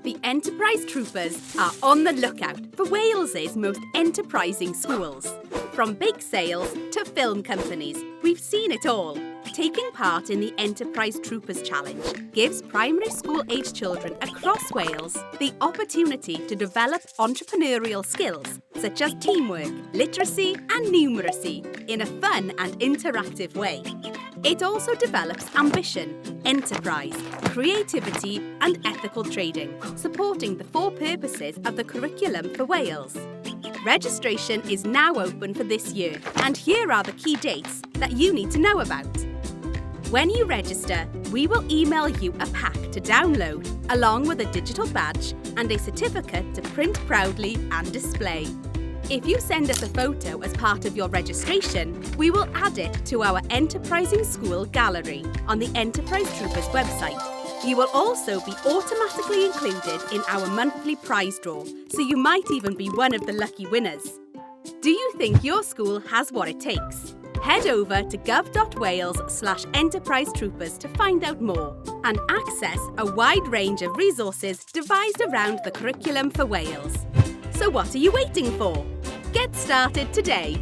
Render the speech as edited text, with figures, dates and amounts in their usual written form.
The Enterprise Troopers are on the lookout for Wales's most enterprising schools. From bake sales to film companies, we've seen it all. Taking part in the Enterprise Troopers Challenge gives primary school-aged children across Wales the opportunity to develop entrepreneurial skills such as teamwork, literacy and numeracy in a fun and interactive way. It also develops ambition, enterprise, creativity and ethical trading, supporting the 4 purposes of the curriculum for Wales. Registration is now open for this year, and here are the key dates that you need to know about. When you register, we will email you a pack to download, along with a digital badge and a certificate to print proudly and display. If you send us a photo as part of your registration, we will add it to our Enterprising School gallery on the Enterprise Troopers website. You will also be automatically included in our monthly prize draw, so you might even be one of the lucky winners. Do you think your school has what it takes? Head over to gov.wales/enterprisetroopers to find out more and access a wide range of resources devised around the curriculum for Wales. So what are you waiting for? Get started today!